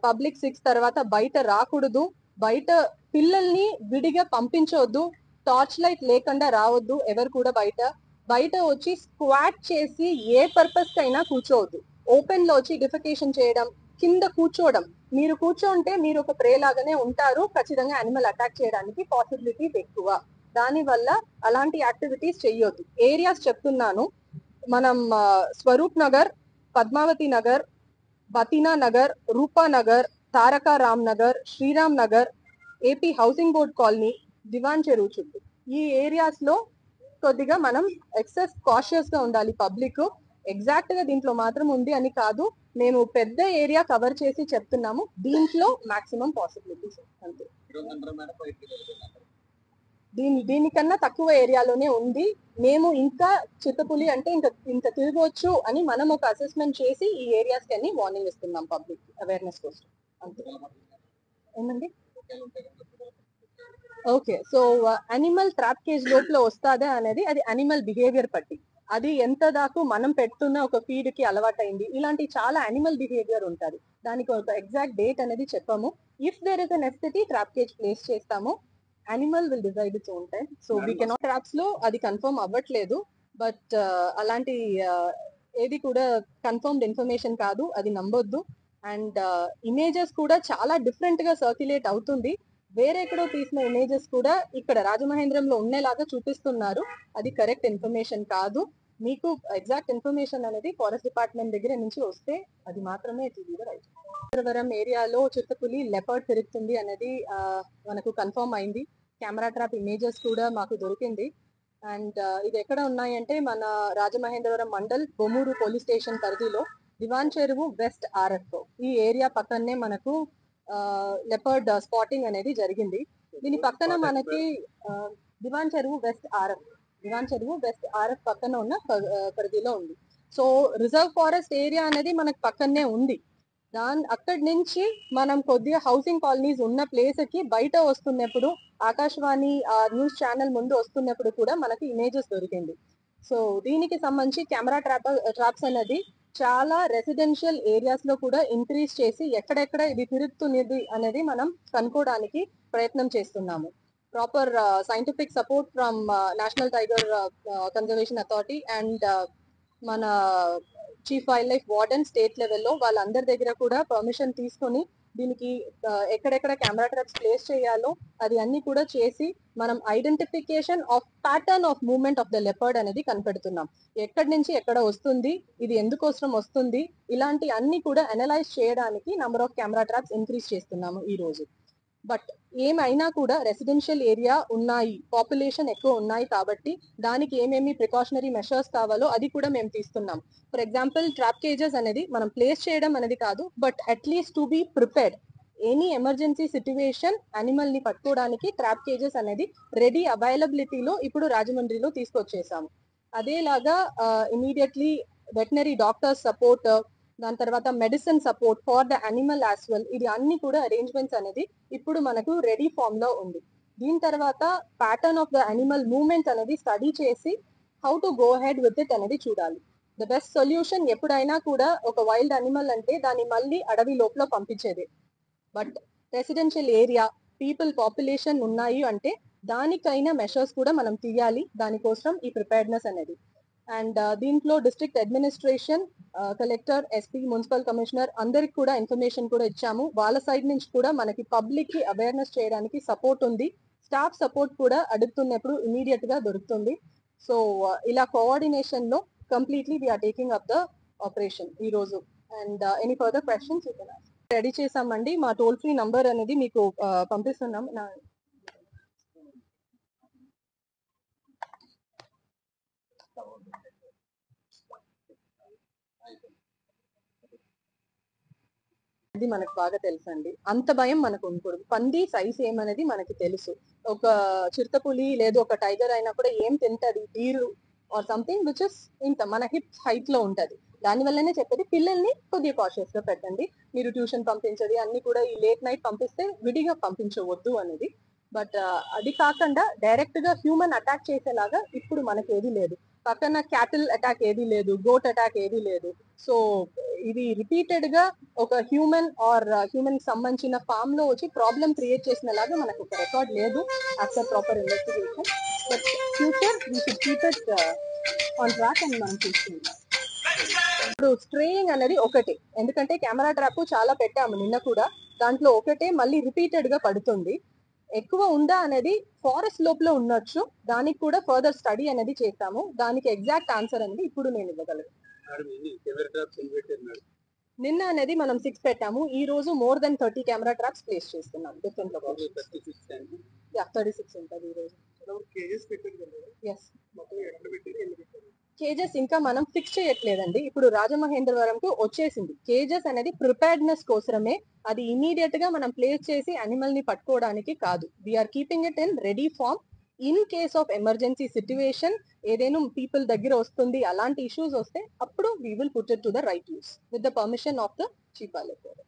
Public 6 తర్వాత బయట రాకూడదు, బయట పిల్లల్ని విడిగా పంపించవద్దు, టార్చ్ లైట్ లేకుండా రావద్దు, ఎవరు కూడా బయట వచ్చి స్క్వాట్ చేసి ఏ పర్పస్ కైనా కూర్చోవద్దు. ఓపెన్ లో వచ్చి డిఫెకేషన్ చేయడం, కింద కూర్చోవడం, మీరు కూర్చోంటే మీరు ఒక ప్రే లాగానే ఉంటారు, ఖచ్చితంగా యానిమల్ అటాక్ చేయడానికి పాసిబిలిటీస్ ఎక్కువ. దాని వల్ల అలాంటి యాక్టివిటీస్ చెయ్యొద్దు. ఏరియాస్ చెప్తున్నాను, మనం Swaroop Nagar, Padmavathi Nagar, Bathina Nagar, Rupa Nagar, Taraka Ram Nagar, Sriram Nagar, AP housing board colony, Diwan Cheruvu చుట్టూ ఈ ఏరియాస్ లో కొద్దిగా మనం ఎక్సెస్ కాషియస్ గా ఉండాలి. పబ్లిక్ ఎగ్జాక్ట్ గా దీంట్లో మాత్రం ఉంది అని కాదు, మేము పెద్ద ఏరియా కవర్ చేసి చెప్తున్నాము, దీంట్లో మాక్సిమం పాసిబిలిటీస్ అంతే. దీనికన్నా తక్కువ ఏరియాలోనే ఉంది. మేము ఇంకా చిత్తపులి అంటే ఇంకా తిరగవచ్చు అని మనం ఒక అసెస్మెంట్ చేసి ఈ ఏరియాస్ కి అన్ని వార్నింగ్ ఇస్తున్నాం పబ్లిక్ అవేర్నెస్ కోసం అంతే. ఏమండి? Okay, so animal trap cage లోపల వస్తాదా అనేది అది అనిమల్ బిహేవియర్ పట్టి, అది ఎంత దాకా మనం పెడుతున్న ఒక ఫీడ్ కి అలవాటైంది, ఇలాంటి చాలా అనిమల్ బిహేవియర్ ఉంటుంది. దానికి ఒక ఎగ్జాక్ట్ డేట్ అనేది చెప్పాము. If there is a necessity trap cage place చేస్తాము, animal will decide its own time. So we cannot traps లో అది కన్ఫర్మ్ అవ్వట్లేదు, బట్ అలాంటి ఏది కూడా కన్ఫర్మ్డ్ ఇన్ఫర్మేషన్ కాదు, అది నమ్మొద్దు. అండ్ ఇమేజెస్ కూడా చాలా డిఫరెంట్ గా సర్క్యులేట్ అవుతుంది. వేరే ఎక్కడో తీసిన ఇమేజెస్ కూడా ఇక్కడ రాజమహేంద్రంలో ఉండేలాగా చూపిస్తున్నారు, అది కరెక్ట్ ఇన్ఫర్మేషన్ కాదు. మీకు ఎగ్జాక్ట్ ఇన్ఫర్మేషన్ అనేది ఫారెస్ట్ డిపార్ట్మెంట్ దగ్గర నుంచి వస్తే అది మాత్రమే రైట్. ఏరియాలో చిత్తపులి లెపర్డ్ తిరుగుతుంది అనేది మనకు కన్ఫర్మ్ అయింది. కెమెరా ట్రాప్ ఇమేజెస్ కూడా మాకు దొరికింది. అండ్ ఇది ఎక్కడ ఉన్నాయంటే మన రాజమహేంద్రవరం మండల్ బొమ్మూరు పోలీస్ స్టేషన్ పరిధిలో దివాన్ చెరువు వెస్ట్ RF ఈ ఏరియా పక్కనే మనకు లెపర్డ్ స్పాటింగ్ అనేది జరిగింది. దీని పక్కన మనకి దివాన్ చెరువు వెస్ట్ RF పక్కన ఉన్న పరిధిలో ఉంది. సో రిజర్వ్ ఫారెస్ట్ ఏరియా అనేది మనకు పక్కనే ఉంది. అక్కడి నుంచి మనం కొద్దిగా హౌసింగ్ కాలనీస్ ఉన్న ప్లేస్ కి బయట వస్తున్నప్పుడు ఆకాశవాణి న్యూస్ ఛానల్ ముందు వస్తున్నప్పుడు కూడా మనకి ఇమేజెస్ దొరికింది. సో దీనికి సంబంధించి కెమెరా ట్రాప్స్ అనేది చాలా రెసిడెన్షియల్ ఏరియాస్ లో కూడా ఇంక్రీజ్ చేసి ఎక్కడెక్కడ ఇది తిరుగుతున్నది అనేది మనం కనుక్కోవడానికి ప్రయత్నం చేస్తున్నాము. Proper scientific support from national tiger conservation authority and మన chief wild life warden state లెవెల్లో వాళ్ళందరి దగ్గర కూడా పర్మిషన్ తీసుకొని దీనికి ఎక్కడెక్కడ కెమెరా ట్రాప్స్ ప్లేస్ చేయాలో అది అన్ని కూడా చేసి మనం identification of pattern of movement of the leopard అనేది కనిపెడుతున్నాం. ఎక్కడి నుంచి ఎక్కడ వస్తుంది, ఇది ఎందుకోసం వస్తుంది, ఇలాంటి అన్ని కూడా అనలైజ్ చేయడానికి number of camera traps increase చేస్తున్నాము ఈ రోజు. బట్ ఏమైనా కూడా రెసిడెన్షియల్ ఏరియా ఉన్నాయి, పాపులేషన్ ఎక్కువ ఉన్నాయి కాబట్టి దానికి ఏమేమి ప్రికాషనరీ మెషర్స్ కావాలో అది కూడా మేము తీస్తున్నాం. ఫర్ ఎగ్జాంపుల్ ట్రాప్ కేజెస్ అనేది మనం ప్లేస్ చేయడం అనేది కాదు, but at least to be prepared any emergency situation animal ని పట్టుకోవడానికి ట్రాప్ కేజెస్ అనేది రెడీ అవైలబిలిటీలో ఇప్పుడు రాజమండ్రిలో తీసుకొచ్చేసాము. అదేలాగా ఇమీడియట్లీ వెటనరీ డాక్టర్స్ సపోర్ట్, దాని తర్వాత medicine support for the animal as well, ఇది అన్ని కూడా అరేంజ్మెంట్స్ అనేది ఇప్పుడు మనకు రెడీ ఫామ్ లో ఉంది. దీని తర్వాత pattern of the animal movement అనేది స్టడీ చేసి how to go head with it అనేది చూడాలి. ద బెస్ట్ సొల్యూషన్ ఎప్పుడైనా కూడా ఒక వైల్డ్ అనిమల్ అంటే దాన్ని మళ్ళీ అడవి లోపల పంపించేది. But residential area people population ఉన్నాయి అంటే దానికైనా మెషర్స్ కూడా మనం తీయాలి, దానికోసం ఈ ప్రిపేర్డ్నెస్ అనేది. అండ్ దీంట్లో district administration, collector, SP, municipal commissioner అందరికి కూడా ఇన్ఫర్మేషన్ కూడా ఇచ్చాము. వాళ్ళ సైడ్ నుంచి కూడా మనకి పబ్లిక్ కి అవేర్నెస్ చేయడానికి సపోర్ట్ ఉంది. స్టాఫ్ సపోర్ట్ కూడా అడుగుతున్నప్పుడు ఇమీడియట్ గా దొరుకుతుంది. సో ఇలా కోఆర్డినేషన్ లో completely we are taking up the operation ee roju. And any further questions you can ask. Ready చేసామండి. మా టోల్ ఫ్రీ నంబర్ అనేది మీకు పంపిస్తున్నాం. అది మనకు బాగా తెలుసండి. అంత భయం మనకు ఉండకూడదు. పంది సైజ్ ఏమనేది మనకి తెలుసు. ఒక చిరుతపులి లేదు ఒక టైగర్ అయినా కూడా ఏం తింటది, deer or something which is ఇంత మన హిప్ హైట్ లో ఉంటది. దాని వల్లనే చెప్పేది పిల్లల్ని కొద్దిగా కాషియస్ గా పెట్టండి. మీరు ట్యూషన్ పంపించది అన్ని కూడా ఈ లేట్ నైట్ పంపిస్తే విడిగా పంపించవద్దు అనేది. బట్ అది కాకుండా డైరెక్ట్ గా హ్యూమన్ అటాక్ చేసేలాగా ఇప్పుడు మనకి ఏది లేదు. పక్కన క్యాటిల్ అటాక్ ఏది లేదు, గోట్ అటాక్ ఏది లేదు. సో ఇది రిపీటెడ్ గా ఒక హ్యూమన్ ఆర్ హ్యూమన్ సంబంధించిన ఫామ్ లో వచ్చి ప్రాబ్లం క్రియేట్ చేసినలాగా మనకు ఒక రికార్డ్ లేదు after proper investigation. But future we should keep it on track అని మనం చూస్తున్నాం. ఇప్పుడు స్ట్రేయింగ్ అనేది ఒకటే, ఎందుకంటే కెమెరా ట్రాప్ చాలా పెట్టాము నిన్న కూడా, దాంట్లో ఒకటే మళ్ళీ రిపీటెడ్ గా పడుతుంది. ఎక్కువ ఉందా అనేది ఫారెస్ట్ లోపల ఉండొచ్చు, దానికి కూడా ఫర్దర్ స్టడీ అనేది చేస్తాము. దానికి ఎగ్జాక్ట్ ఆన్సర్ అనేది ఇప్పుడు నేను ఇవ్వగలను. నిన్న అనేది మనం 6 పెట్టాము, ఈ రోజు more than 30 camera traps place చేస్తున్నాం డిఫరెంట్ లొకేషన్స్. 36 ఉంటుంది ఈ రోజు. కేజెస్ ఇంకా మనం ఫిక్స్ చేయట్లేదండి. ఇప్పుడు రాజమహేంద్రవరంకు వచ్చేసింది. కేజెస్ అనేది ప్రిపేర్డ్నెస్ కోసమే, అది ఇమీడియట్ గా మనం ప్లేస్ చేసి అనిమల్ ని పట్టుకోవడానికి కాదు. We are keeping it in ready form. In case of emergency situation ఏదైనా పీపుల్ దగ్గర వస్తుంది, అలాంటి ఇష్యూస్ వస్తే అప్పుడు we will put it to the right use with the permission of the chief collector.